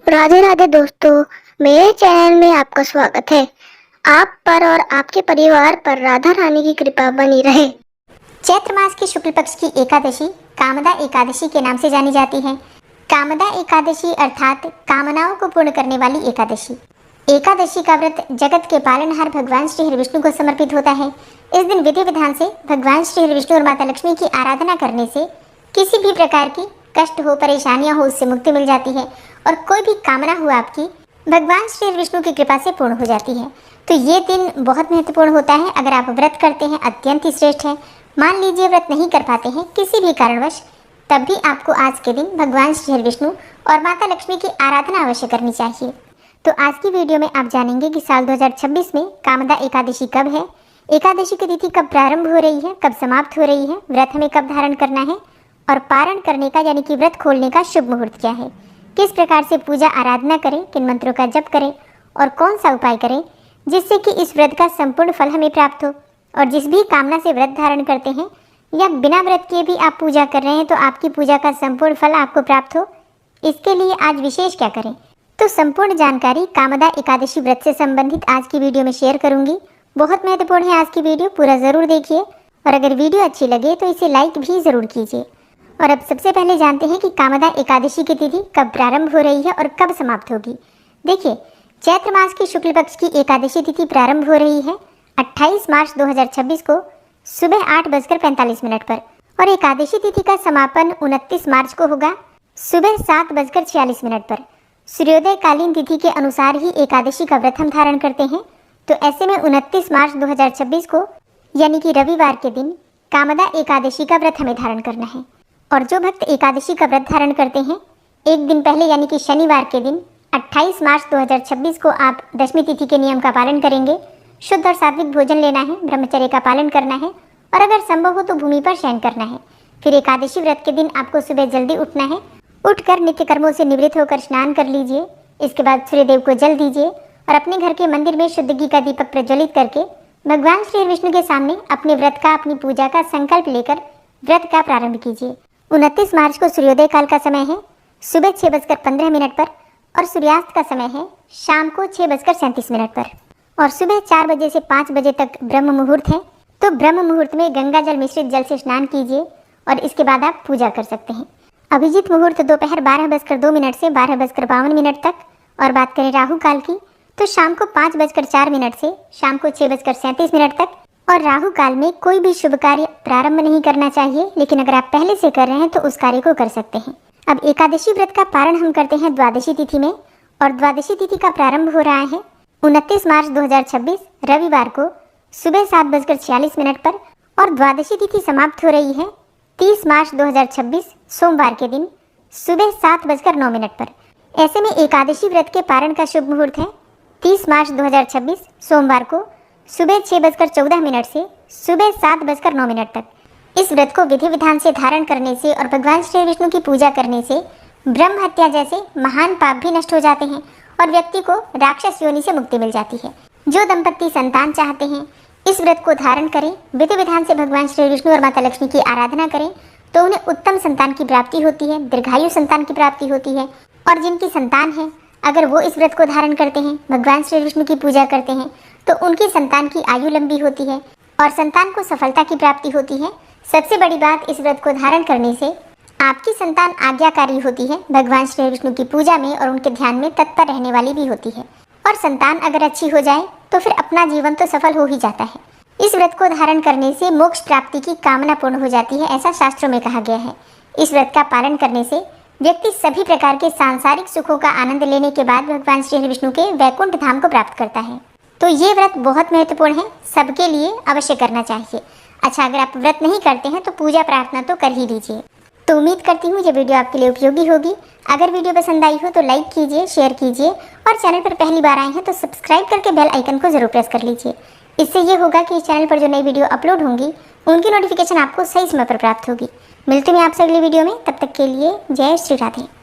राधे राधे दोस्तों, मेरे चैनल में आपका स्वागत है। आप पर और आपके परिवार पर राधा रानी की कृपा बनी रहे। चैत्र मास की शुक्ल पक्ष की एकादशी कामदा एकादशी के नाम से जानी जाती है। कामदा एकादशी अर्थात कामनाओं को पूर्ण करने वाली एकादशी। एकादशी का व्रत जगत के पालनहार भगवान श्री हरि विष्णु को समर्पित होता है। इस दिन विधि विधान से भगवान श्री हरि विष्णु और माता लक्ष्मी की आराधना करने से किसी भी प्रकार की कष्ट हो, परेशानियां हो, उससे मुक्ति मिल जाती है और कोई भी कामना हो आपकी भगवान श्री हरि विष्णु की कृपा से पूर्ण हो जाती है। तो ये दिन बहुत महत्वपूर्ण होता है। अगर आप व्रत करते हैं अत्यंत ही श्रेष्ठ है। मान लीजिए व्रत नहीं कर पाते हैं किसी भी कारणवश, तब भी आपको आज के दिन भगवान श्री हरि विष्णु और माता लक्ष्मी की आराधना अवश्य करनी चाहिए। तो आज की वीडियो में आप जानेंगे कि साल 2026 में कामदा एकादशी कब है, एकादशी की तिथि कब प्रारंभ हो रही है, कब समाप्त हो रही है, व्रत हमें कब धारण करना है और पारण करने का यानी कि व्रत खोलने का शुभ मुहूर्त क्या है, किस प्रकार से पूजा आराधना करें, किन मंत्रों का जप करें और कौन सा उपाय करें जिससे कि इस व्रत का संपूर्ण फल हमें प्राप्त हो। और जिस भी कामना से व्रत धारण करते हैं या बिना व्रत किए भी आप पूजा कर रहे हैं तो आपकी पूजा का संपूर्ण फल आपको प्राप्त हो, इसके लिए आज विशेष क्या करें, तो संपूर्ण जानकारी कामदा एकादशी व्रत से संबंधित आज की वीडियो में शेयर करूंगी। बहुत महत्वपूर्ण है आज की वीडियो, पूरा जरूर देखिए और अगर वीडियो अच्छी लगे तो इसे लाइक भी जरूर कीजिए। और अब सबसे पहले जानते हैं कि कामदा एकादशी की तिथि कब प्रारंभ हो रही है और कब समाप्त होगी। देखिए, चैत्र मास की शुक्ल पक्ष की एकादशी तिथि प्रारंभ हो रही है 28 मार्च 2026 को सुबह 8:45 पर और एकादशी तिथि का समापन 29 मार्च को होगा सुबह 7:46 पर। सूर्योदय कालीन तिथि के अनुसार ही एकादशी का व्रत हम धारण करते हैं। तो ऐसे में 29 मार्च 2026 को यानी कि रविवार के दिन कामदा एकादशी का व्रत हमें धारण करना है। और जो भक्त एकादशी का व्रत धारण करते हैं एक दिन पहले यानी कि शनिवार के दिन 28 मार्च 2026 को आप दशमी तिथि के नियम का पालन करेंगे। शुद्ध और सात्विक भोजन लेना है, ब्रह्मचर्य का पालन करना है और अगर संभव हो तो भूमि पर शयन करना है। फिर एकादशी व्रत के दिन आपको सुबह जल्दी उठना है। उठकर नित्य कर्मों से निवृत्त होकर स्नान कर लीजिए। इसके बाद सूर्यदेव को जल दीजिए और अपने घर के मंदिर में शुद्ध घी का दीपक प्रज्वलित करके भगवान श्री विष्णु के सामने अपने व्रत का, अपनी पूजा का संकल्प लेकर व्रत का प्रारंभ कीजिए। 29 मार्च को सूर्योदय काल का समय है सुबह 6:15 पर और सूर्यास्त का समय है शाम को 6:37 पर और सुबह 4 बजे से 5 बजे तक ब्रह्म मुहूर्त है। तो ब्रह्म मुहूर्त में गंगा जल मिश्रित जल से स्नान कीजिए और इसके बाद आप पूजा कर सकते हैं। अभिजीत मुहूर्त दोपहर 12:02 से 12:52 तक। और बात करें राहु काल की तो शाम को 5:04 से शाम को 6:37 तक। और राहु काल में कोई भी शुभ कार्य प्रारंभ नहीं करना चाहिए, लेकिन अगर आप पहले से कर रहे हैं तो उस कार्य को कर सकते हैं। अब एकादशी व्रत का पारण हम करते हैं द्वादशी तिथि में और द्वादशी तिथि का प्रारंभ हो रहा है 29 मार्च 2026 रविवार को सुबह 7:46 पर और द्वादशी तिथि समाप्त हो रही है 30 मार्च 2026 सोमवार के दिन सुबह 7:09 पर। ऐसे में एकादशी व्रत के पारण का शुभ मुहूर्त है 30 मार्च 2026 सोमवार को सुबह 6:14 से सुबह 7:09 तक। इस व्रत को विधि विधान से धारण करने से और भगवान श्री विष्णु की पूजा करने से ब्रह्म हत्या जैसे महान पाप भी नष्ट हो जाते हैं और व्यक्ति को राक्षस योनि से मुक्ति मिल जाती है। जो दंपत्ति संतान चाहते हैं इस व्रत को धारण करें, विधि विधान से भगवान श्री विष्णु और माता लक्ष्मी की आराधना करें तो उन्हें उत्तम संतान की प्राप्ति होती है, दीर्घायु संतान की प्राप्ति होती है। और जिनकी संतान है अगर वो इस व्रत को धारण करते हैं, भगवान श्री विष्णु की पूजा करते हैं तो उनकी संतान की आयु लंबी होती है और संतान को सफलता की प्राप्ति होती है। सबसे बड़ी बात, इस व्रत को धारण करने से आपकी संतान आज्ञाकारी होती है, भगवान श्री विष्णु की पूजा में और उनके ध्यान में तत्पर रहने वाली भी होती है। और संतान अगर अच्छी हो जाए तो फिर अपना जीवन तो सफल हो ही जाता है। इस व्रत को धारण करने से मोक्ष प्राप्ति की कामना पूर्ण हो जाती है, ऐसा शास्त्रों में कहा गया है। इस व्रत का पालन करने से व्यक्ति सभी प्रकार के सांसारिक सुखों का आनंद लेने के बाद भगवान श्री विष्णु के वैकुंठ धाम को प्राप्त करता है। तो ये व्रत बहुत महत्वपूर्ण है, सबके लिए अवश्य करना चाहिए। अच्छा, अगर आप व्रत नहीं करते हैं तो पूजा प्रार्थना तो कर ही लीजिए। तो उम्मीद करती हूँ ये वीडियो आपके लिए उपयोगी होगी। अगर वीडियो पसंद आई हो तो लाइक कीजिए, शेयर कीजिए और चैनल पर पहली बार आए हैं तो सब्सक्राइब करके बेल आइकन को जरूर प्रेस कर लीजिए। इससे ये होगा कि इस चैनल पर जो नई वीडियो अपलोड होंगी उनकी नोटिफिकेशन आपको सही समय पर प्राप्त होगी। मिलते हैं आपसे अगली वीडियो में, तब तक के लिए जय श्री राधे।